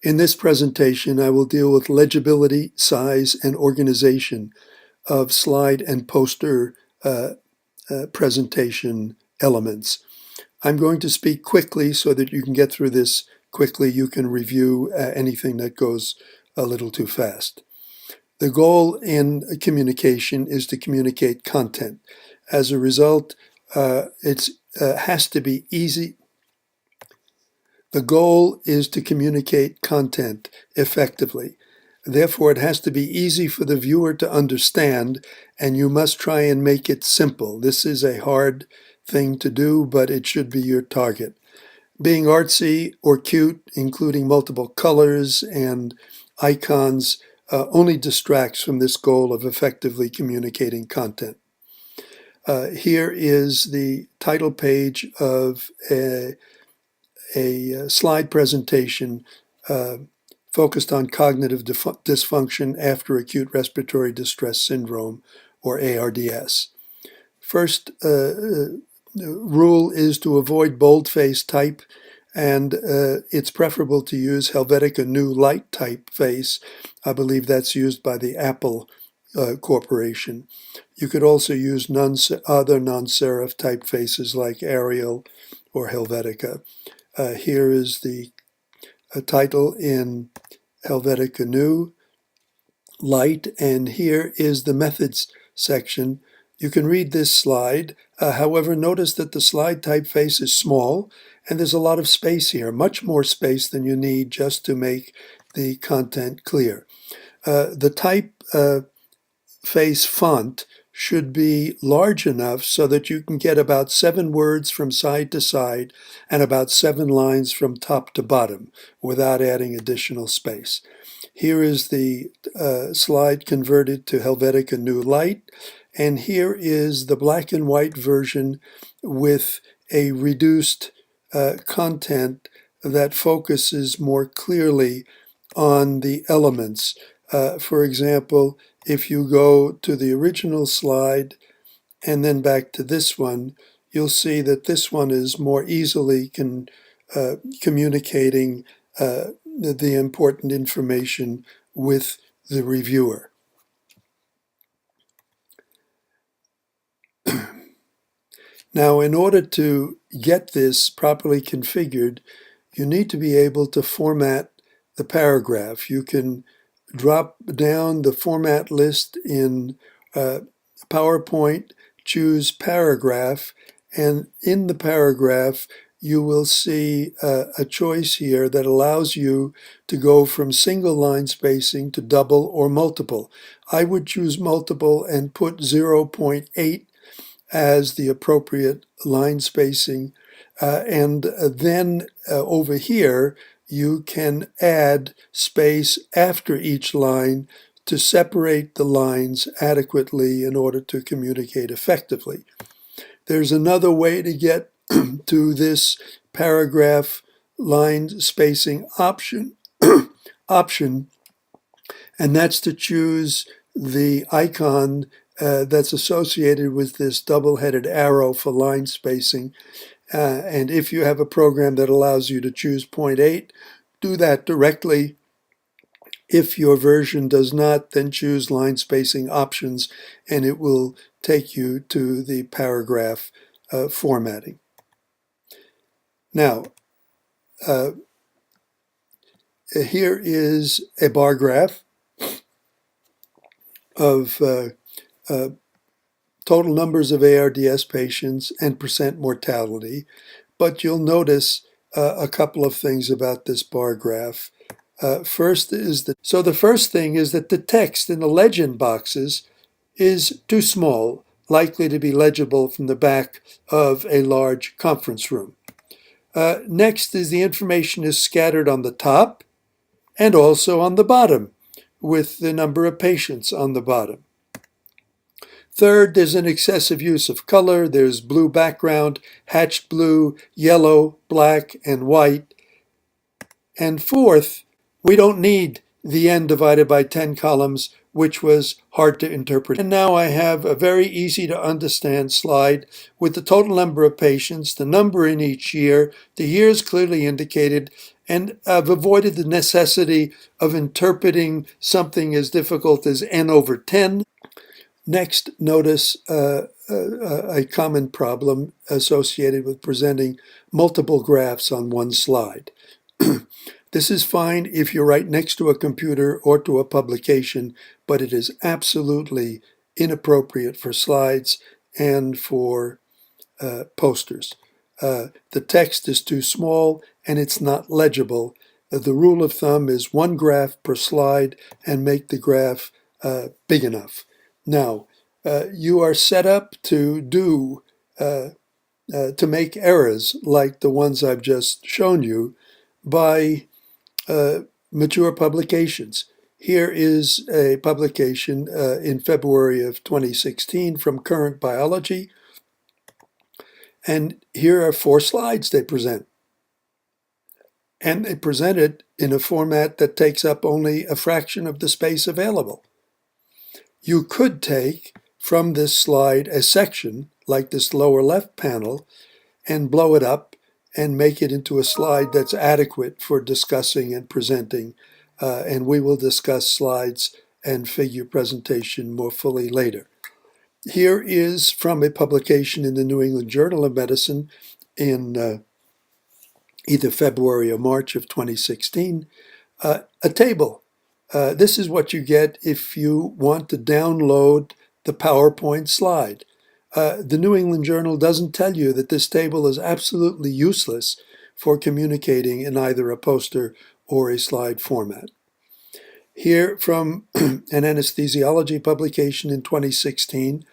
In this presentation, I will deal with legibility, size, and organization of slide and poster presentation elements. I'm going to speak quickly so that you can get through this quickly. You can review anything that goes a little too fast. The goal in communication is to communicate content. As a result, it has to be easy. The goal is to communicate content effectively. Therefore, it has to be easy for the viewer to understand, and you must try and make it simple. This is a hard thing to do, but it should be your target. Being artsy or cute, including multiple colors and icons, only distracts from this goal of effectively communicating content. Here is the title page of a slide presentation focused on cognitive dysfunction after acute respiratory distress syndrome, or ARDS. First rule is to avoid boldface type, and it's preferable to use Helvetica New Light typeface. I believe that's used by the Apple Corporation. You could also use other non-serif typefaces like Arial or Helvetica. Here is the title in Helvetica New Light, and here is the methods section. You can read this slide. However, notice that the slide typeface is small, and there's a lot of space here, much more space than you need just to make the content clear. The typeface font should be large enough so that you can get about 7 words from side to side and about 7 lines from top to bottom without adding additional space. Here is the slide converted to Helvetica New Light, and here is the black and white version with a reduced content that focuses more clearly on the elements. For example, if you go to the original slide and then back to this one, you'll see that this one is more easily communicating the important information with the reviewer. Now, in order to get this properly configured, you need to be able to format the paragraph. You can drop down the format list in PowerPoint, choose paragraph, and in the paragraph you will see a choice here that allows you to go from single line spacing to double or multiple. I would choose multiple and put 0.8 as the appropriate line spacing, and then over here you can add space after each line to separate the lines adequately in order to communicate effectively. There's another way to get to this paragraph line spacing option, and that's to choose the icon that's associated with this double-headed arrow for line spacing. And if you have a program that allows you to choose 0.8, do that directly. If your version does not, then choose line spacing options, and it will take you to the paragraph formatting. Now, here is a bar graph of total numbers of ARDS patients and percent mortality, but you'll notice a couple of things about this bar graph. The first thing is that the text in the legend boxes is too small, likely to be legible from the back of a large conference room. Next is the information is scattered on the top and also on the bottom, with the number of patients on the bottom. Third, there's an excessive use of color. There's blue background, hatched blue, yellow, black, and white. And fourth, we don't need the n divided by 10 columns, which was hard to interpret. And now I have a very easy to understand slide with the total number of patients, the number in each year, the years clearly indicated, And I've avoided the necessity of interpreting something as difficult as n over 10. Next, notice a common problem associated with presenting multiple graphs on one slide. This is fine if you're right next to a computer or to a publication, but it is absolutely inappropriate for slides and for posters. The text is too small and it's not legible. The rule of thumb is one graph per slide and make the graph big enough. Now, you are set up to make errors like the ones I've just shown you by mature publications. Here is a publication in February of 2016 from Current Biology. And here are 4 slides they present. And they present it in a format that takes up only a fraction of the space available. You could take from this slide a section, like this lower left panel, and blow it up and make it into a slide that's adequate for discussing and presenting. And we will discuss slides and figure presentation more fully later. Here is from a publication in the New England Journal of Medicine in either February or March of 2016, a table. This is what you get if you want to download the PowerPoint slide. The New England Journal doesn't tell you that this table is absolutely useless for communicating in either a poster or a slide format. Here from an anesthesiology publication in 2016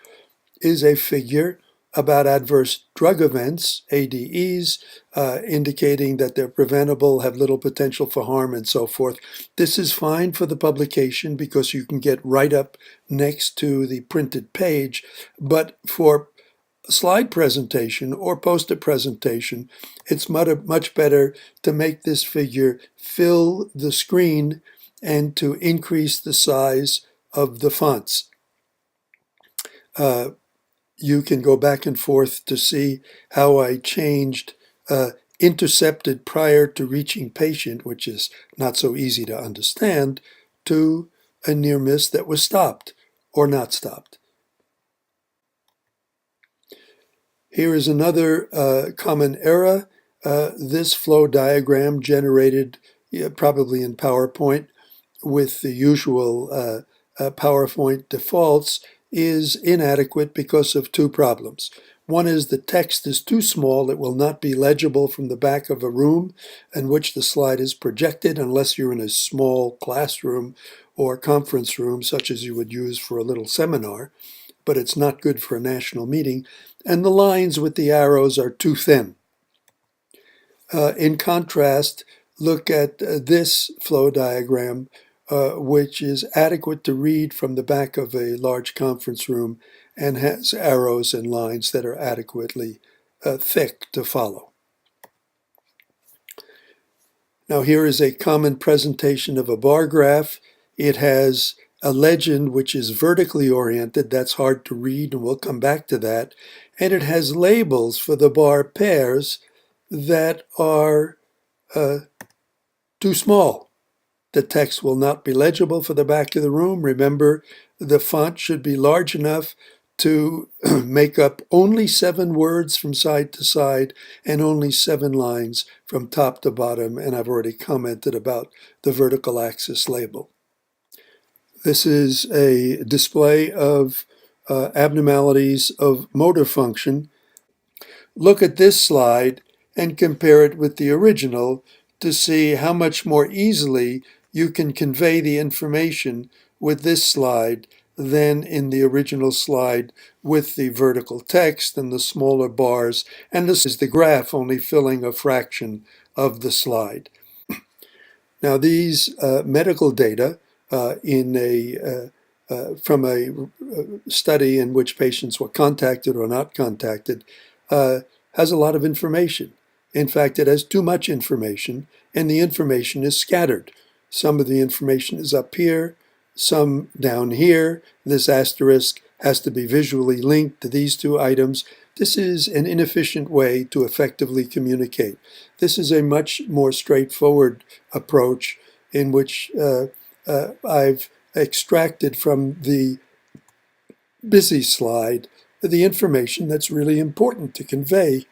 is a figure about adverse drug events, ADEs, indicating that they're preventable, have little potential for harm, and so forth. This is fine for the publication because you can get right up next to the printed page, but for slide presentation or poster presentation, it's much better to make this figure fill the screen and to increase the size of the fonts. You can go back and forth to see how I changed intercepted prior to reaching patient, which is not so easy to understand, to a near miss that was stopped or not stopped. Here is another common error. This flow diagram generated probably in PowerPoint with the usual PowerPoint defaults is inadequate because of 2 problems. One is the text is too small. It will not be legible from the back of a room in which the slide is projected unless you're in a small classroom or conference room, such as you would use for a little seminar, but it's not good for a national meeting. And the lines with the arrows are too thin. In contrast, look at this flow diagram, which is adequate to read from the back of a large conference room and has arrows and lines that are adequately thick to follow. Now here is a common presentation of a bar graph. It has a legend which is vertically oriented. That's hard to read, and we'll come back to that. And it has labels for the bar pairs that are too small. The text will not be legible for the back of the room. Remember, the font should be large enough to make up only 7 words from side to side and only 7 lines from top to bottom. And I've already commented about the vertical axis label. This is a display of abnormalities of motor function. Look at this slide and compare it with the original to see how much more easily you can convey the information with this slide than in the original slide with the vertical text and the smaller bars. And this is the graph only filling a fraction of the slide. Now these medical data from a study in which patients were contacted or not contacted has a lot of information. In fact, it has too much information, and the information is scattered. Some of the information is up here, some down here. This asterisk has to be visually linked to these 2 items. This is an inefficient way to effectively communicate. This is a much more straightforward approach in which I've extracted from the busy slide the information that's really important to convey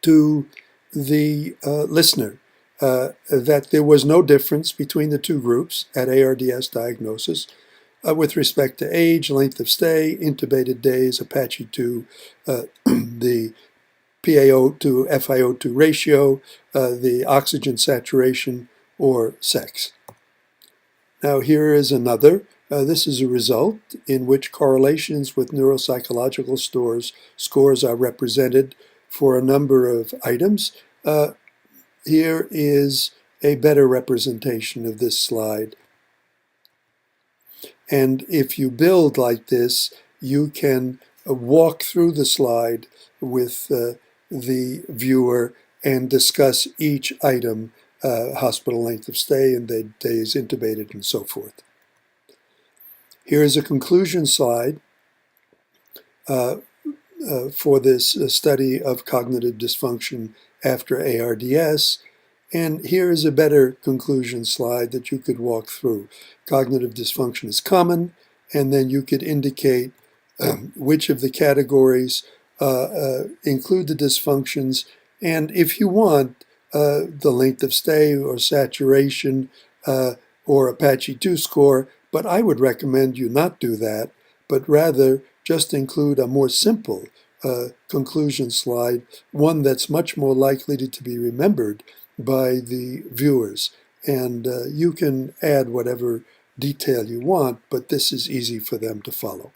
to the listener. That there was no difference between the two groups at ARDS diagnosis with respect to age, length of stay, intubated days, Apache 2, the PaO to FiO2 ratio, the oxygen saturation, or sex. Now here is another. This is a result in which correlations with neuropsychological scores are represented for a number of items. Here is a better representation of this slide. And if you build like this, you can walk through the slide with the viewer and discuss each item, hospital length of stay and the days intubated and so forth. Here is a conclusion slide for this study of cognitive dysfunction after ARDS. And here is a better conclusion slide that you could walk through. Cognitive dysfunction is common, and then you could indicate which of the categories include the dysfunctions, and if you want, the length of stay or saturation or Apache 2 score, but I would recommend you not do that, but rather just include a more simple conclusion slide, one that's much more likely to be remembered by the viewers. And you can add whatever detail you want, but this is easy for them to follow.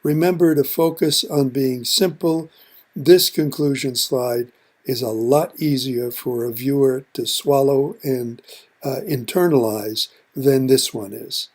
Remember to focus on being simple. This conclusion slide is a lot easier for a viewer to swallow and internalize than this one is.